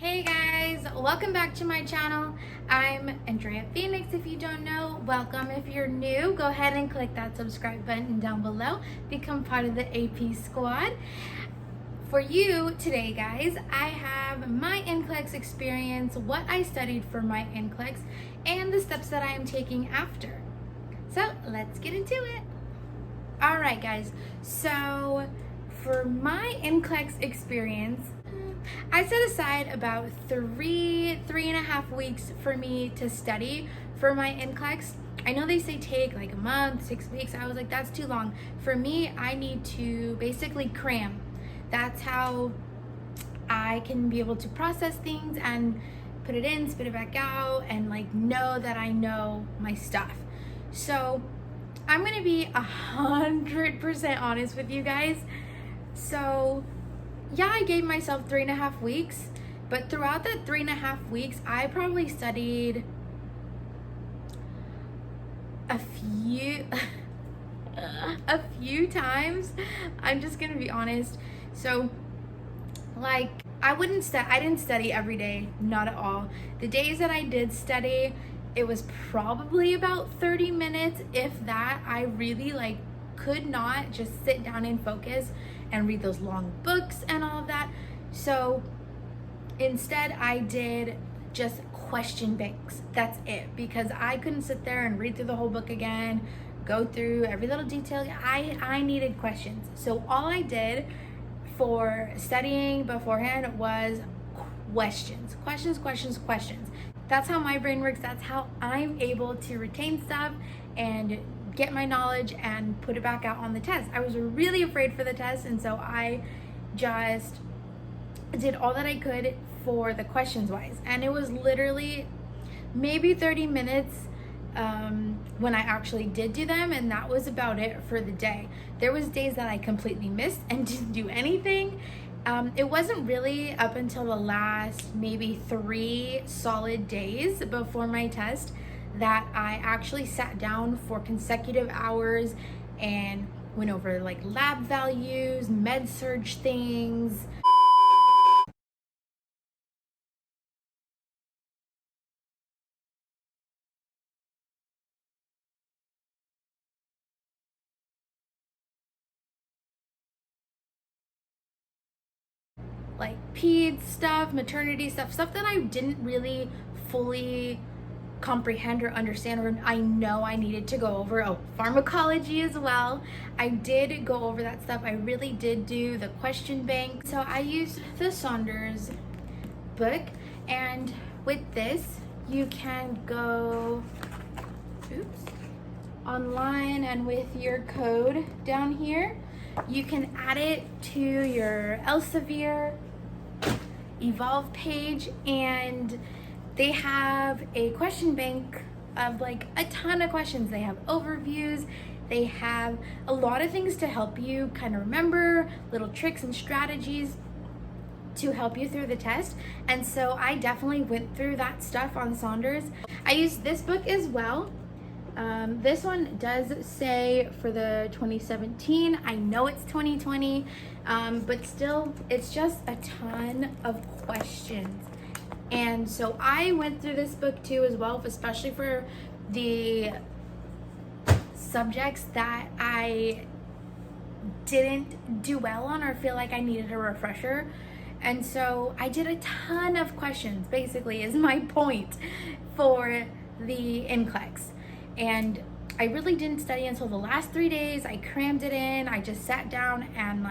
Hey guys, welcome back to my channel. I'm Andrea Phoenix. If you don't know, welcome. If you're new, go ahead and click that subscribe button down below. Become part of the AP squad. For you today, guys, I have my NCLEX experience, what I studied for my NCLEX, and the steps that I am taking after. So let's get into it. All right, guys. So for my NCLEX experience, I set aside about three and a half weeks for me to study for my NCLEX. I know they say take like a month, 6 weeks. I was like, that's too long. For me, I need to basically cram. That's how I can be able to process things and put it in, spit it back out, and like know that I know my stuff. So I'm gonna be 100% honest with you guys. So yeah, I gave myself 3.5 weeks, but throughout that 3.5 weeks, I probably studied a few times. I'm just gonna be honest. So like I didn't study every day, not at all. The days that I did study, it was probably about 30 minutes, if that. I really could not just sit down and focus and read those long books and all of that. So instead I did just question banks. That's it, because I couldn't sit there and read through the whole book again, go through every little detail. I needed questions. So all I did for studying beforehand was questions. That's how my brain works. That's how I'm able to retain stuff and get my knowledge and put it back out on the test. I was really afraid for the test, and so I just did all that I could for the questions wise, and it was literally maybe 30 minutes when I actually did do them, and that was about it for the day. There was days that I completely missed and didn't do anything. It wasn't really up until the last maybe 3 solid days before my test that I actually sat down for consecutive hours and went over like lab values, med surge things. Like peds stuff, maternity stuff that I didn't really fully comprehend or understand, or I know I needed to go over. Oh, pharmacology as well. I did go over that stuff. I really did do the question bank. So I used the Saunders book, and with this you can go online, and with your code down here you can add it to your Elsevier Evolve page, and they have a question bank of like a ton of questions. They have overviews, they have a lot of things to help you kind of remember, little tricks and strategies to help you through the test. And so I definitely went through that stuff on Saunders. I used this book as well. This one does say for the 2017. I know it's 2020, but still it's just a ton of questions. And so I went through this book too as well, especially for the subjects that I didn't do well on or feel like I needed a refresher. And so I did a ton of questions, basically, is my point for the NCLEX. And I really didn't study until the last 3 days. I crammed it in. I just sat down and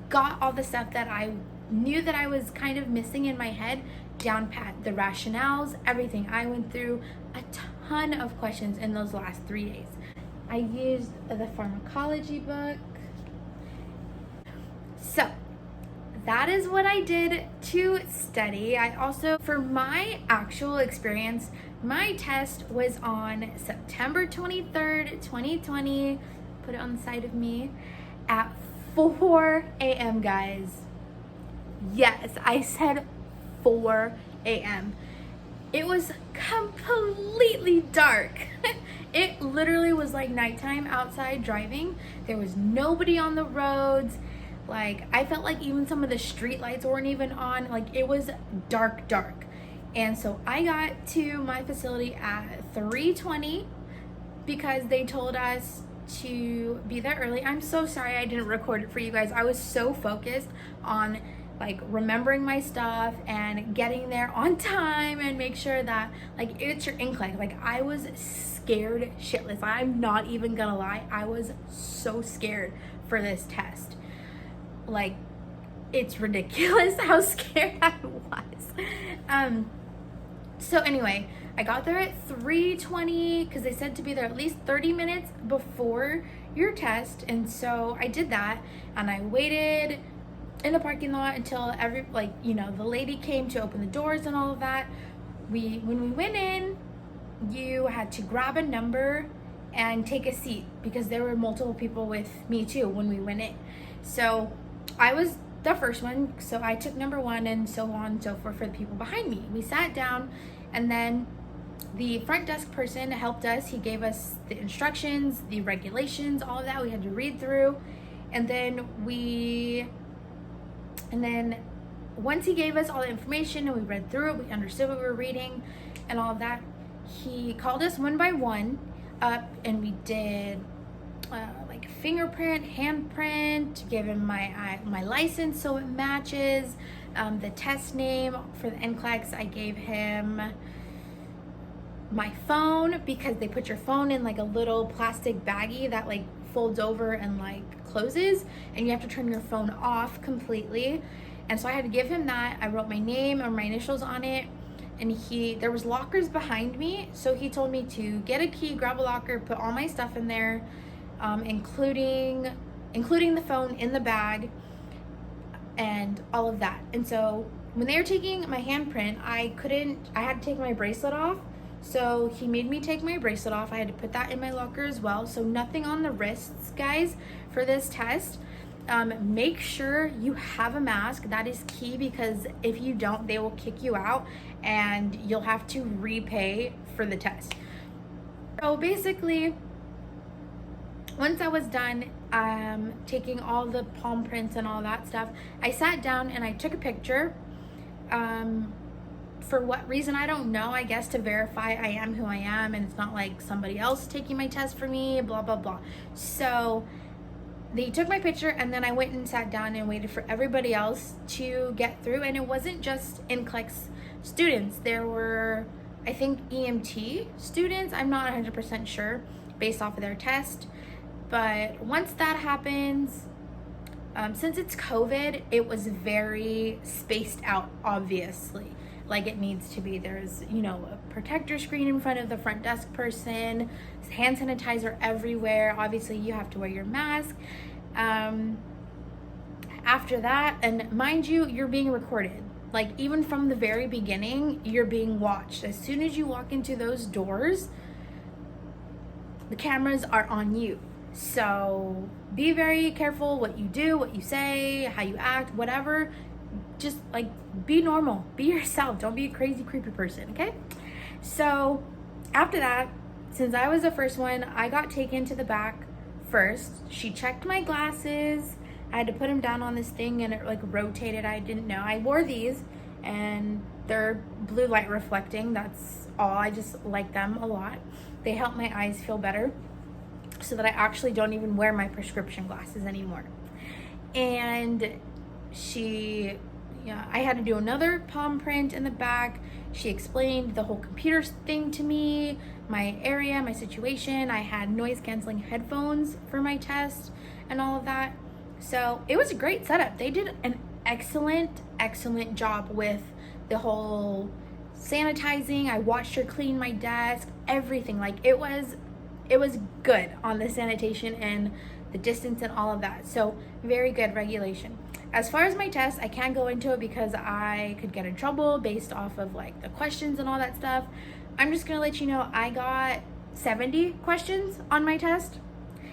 got all the stuff that I knew that I was kind of missing in my head down pat, the rationales, everything. I went through a ton of questions in those last 3 days. I used the pharmacology book. So that is what I did to study. I also, for my actual experience, my test was on September 23rd, 2020. Put it on the side of me at 4 a.m. guys. Yes, I said 4 a.m. It was completely dark. It literally was like nighttime outside driving. There was nobody on the roads. Like, I felt like even some of the street lights weren't even on. Like, it was dark, dark. And so I got to my facility at 3:20 because they told us to be there early. I'm so sorry I didn't record it for you guys. I was so focused on like remembering my stuff and getting there on time and make sure that like it's your NCLEX. Like, I was scared shitless. I'm not even gonna lie. I was so scared for this test. Like, it's ridiculous how scared I was. So anyway, I got there at 3:20 because they said to be there at least 30 minutes before your test. And so I did that, and I waited in the parking lot until the lady came to open the doors and all of that. When we went in, you had to grab a number and take a seat because there were multiple people with me too when we went in. So I was the first one, so I took number 1, and so on and so forth for the people behind me. We sat down, and then the front desk person helped us. He gave us the instructions, the regulations, all of that we had to read through. And then once he gave us all the information and we read through it, we understood what we were reading and all of that, he called us one by one up, and we did like fingerprint, handprint, give him my license so it matches, the test name for the NCLEX. I gave him my phone because they put your phone in like a little plastic baggie that like folds over and like closes, and you have to turn your phone off completely. And so I had to give him that. I wrote my name or my initials on it, and there was lockers behind me, so he told me to get a key, grab a locker, put all my stuff in there, including the phone in the bag and all of that. And so when they were taking my handprint, I had to take my bracelet off. So he made me take my bracelet off. I had to put that in my locker as well. So nothing on the wrists, guys, for this test. Make sure you have a mask. That is key, because if you don't, they will kick you out and you'll have to repay for the test. So basically, once I was done taking all the palm prints and all that stuff, I sat down and I took a picture. For what reason, I don't know. I guess to verify I am who I am and it's not like somebody else taking my test for me, blah, blah, blah. So they took my picture, and then I went and sat down and waited for everybody else to get through. And it wasn't just NCLEX students. There were, I think, EMT students. I'm not 100% sure based off of their test. But once that happens, since it's COVID, it was very spaced out, obviously, like it needs to be. There's, a protector screen in front of the front desk person, hand sanitizer everywhere. Obviously, you have to wear your mask. After that, and mind you, you're being recorded. Like, even from the very beginning, you're being watched. As soon as you walk into those doors, the cameras are on you. So be very careful what you do, what you say, how you act, whatever. Just like be normal, be yourself. Don't be a crazy, creepy person, okay? So after that, since I was the first one, I got taken to the back first. She checked my glasses. I had to put them down on this thing and it like rotated. I didn't know. I wore these and they're blue light reflecting. That's all. I just like them a lot. They help my eyes feel better, so that I actually don't even wear my prescription glasses anymore. And I had to do another palm print in the back. She explained the whole computer thing to me, my area, my situation. I had noise canceling headphones for my test and all of that. So it was a great setup. They did an excellent job with the whole sanitizing. I watched her clean my desk, everything. Like, it was good on the sanitation and the distance and all of that. So very good regulation. As far as my test, I can't go into it because I could get in trouble based off of like the questions and all that stuff. I'm just gonna let you know I got 70 questions on my test.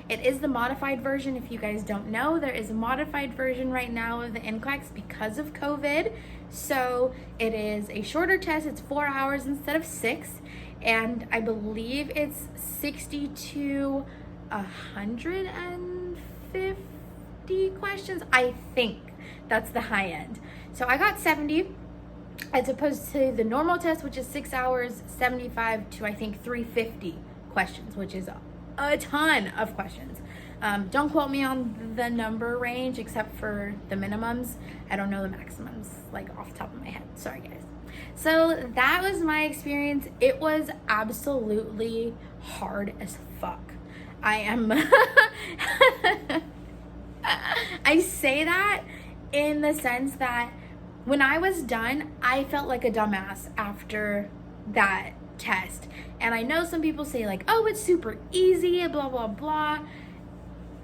It is the modified version. If you guys don't know, there is a modified version right now of the NCLEX because of COVID. So it is a shorter test. It's 4 hours instead of 6. And I believe it's 60 to 150 50 questions. I think that's the high end. So I got 70 as opposed to the normal test, which is 6 hours, 75 to I think 350 questions, which is a ton of questions. Don't quote me on the number range except for the minimums. I don't know the maximums like off the top of my head. Sorry guys. So that was my experience. It was absolutely hard as fuck. I say that in the sense that when I was done, I felt like a dumbass after that test. And I know some people say like, oh, it's super easy, blah, blah, blah.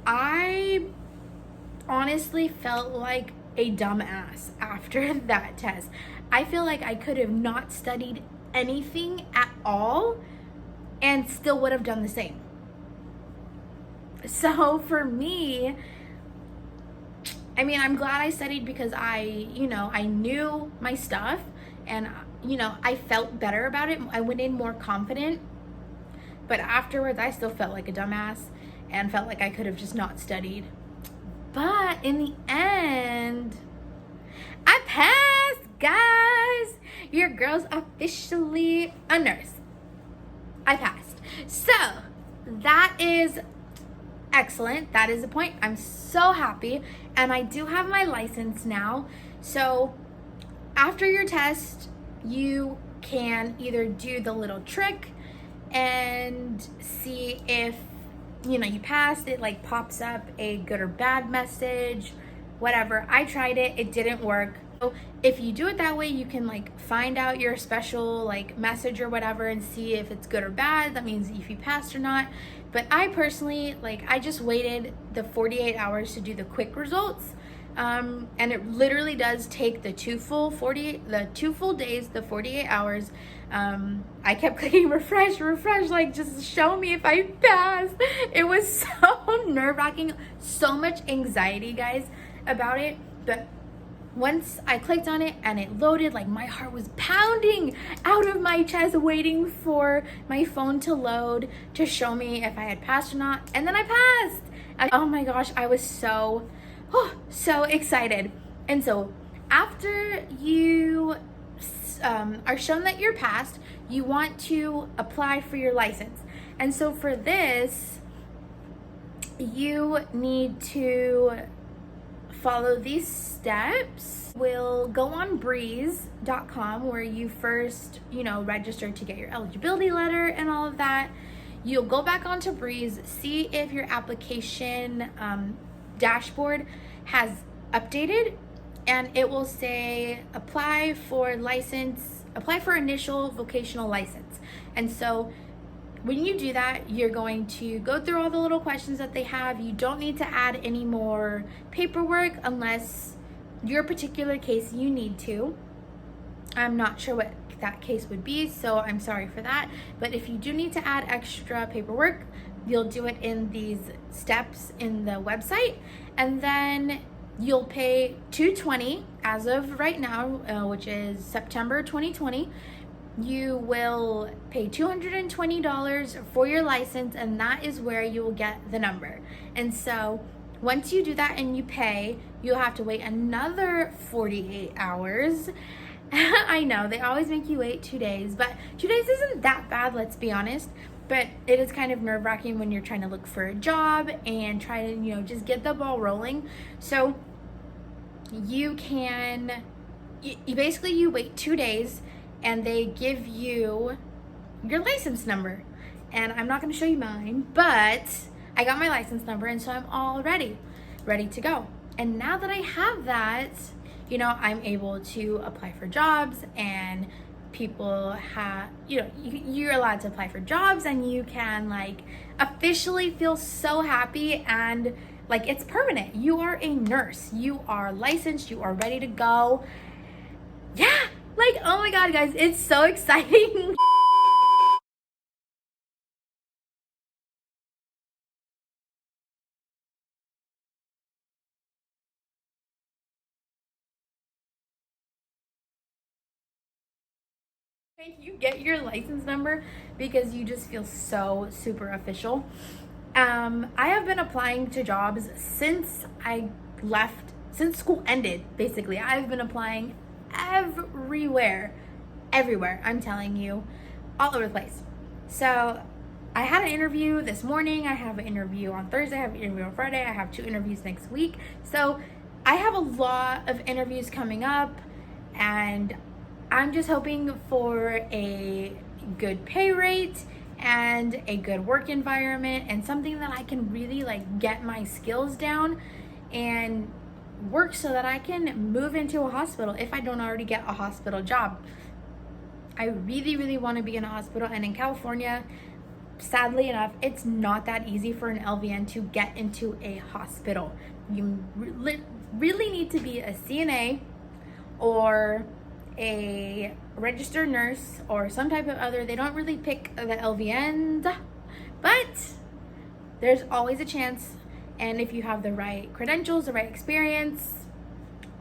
I honestly felt like a dumbass after that test. I feel like I could have not studied anything at all and still would have done the same. So for me, I mean, I'm glad I studied because I knew my stuff and, I felt better about it. I went in more confident, but afterwards I still felt like a dumbass and felt like I could have just not studied. But in the end, I passed, guys. Your girl's officially a nurse. I passed. So that is excellent. That is the point. I'm so happy. And I do have my license now. So after your test, you can either do the little trick and see if you passed. It like pops up a good or bad message, whatever. I tried it. It didn't work. So if you do it that way, you can like find out your special like message or whatever and see if it's good or bad. That means if you passed or not. But I personally, I just waited the 48 hours to do the quick results. And it literally does take the two full days, the 48 hours. I kept clicking refresh, like just show me if I pass. It was so nerve-wracking, so much anxiety, guys, about it. But once I clicked on it and it loaded, like my heart was pounding out of my chest waiting for my phone to load to show me if I had passed or not. And then I passed. Oh my gosh, I was so excited. And so after you are shown that you're passed, you want to apply for your license. And so for this, you need to follow these steps. We'll go on breeze.com where you first, register to get your eligibility letter and all of that. You'll go back onto Breeze, see if your application dashboard has updated, and it will say apply for initial vocational license. And so when you do that, you're going to go through all the little questions that they have. You don't need to add any more paperwork unless your particular case you need to. I'm not sure what that case would be, so I'm sorry for that. But if you do need to add extra paperwork, you'll do it in these steps in the website, and then you'll pay $220 as of right now, which is September 2020. You will pay $220 for your license, and that is where you will get the number. And so once you do that and you pay, you'll have to wait another 48 hours. I know they always make you wait 2 days, but 2 days isn't that bad, let's be honest. But it is kind of nerve-wracking when you're trying to look for a job and try to, just get the ball rolling. So you basically wait 2 days and they give you your license number. And I'm not going to show you mine, but I got my license number, and so I'm all ready to go. And now that I have that, I'm able to apply for jobs, and people have, you're allowed to apply for jobs, and you can officially feel so happy, and it's permanent. You are a nurse, you are licensed, you are ready to go. Yeah, oh my God, guys, it's so exciting. You get your license number because you just feel so super official. I have been applying to jobs since I left, since school ended, basically. I've been applying everywhere, I'm telling you, all over the place. So I had an interview this morning, I have an interview on Thursday, I have an interview on Friday, I have 2 interviews next week. So I have a lot of interviews coming up, and I'm just hoping for a good pay rate and a good work environment and something that I can really like get my skills down and work so that I can move into a hospital if I don't already get a hospital job. I really want to be in a hospital, and in California, sadly enough, it's not that easy for an LVN to get into a hospital. You really need to be a CNA or a registered nurse or some type of other. They don't really pick the LVNs, but there's always a chance. And if you have the right credentials, the right experience,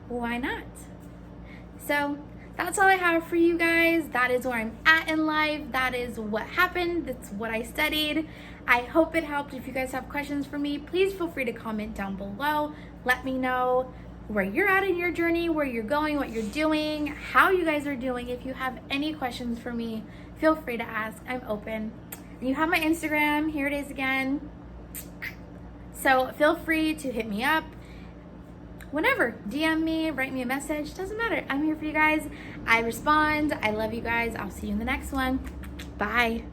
why not? So that's all I have for you guys. That is where I'm at in life. That is what happened. That's what I studied. I hope it helped. If you guys have questions for me, please feel free to comment down below. Let me know where you're at in your journey, where you're going, what you're doing, how you guys are doing. If you have any questions for me, feel free to ask. I'm open. And you have my Instagram. Here it is again. So feel free to hit me up whenever. DM me, write me a message. Doesn't matter. I'm here for you guys. I respond. I love you guys. I'll see you in the next one. Bye.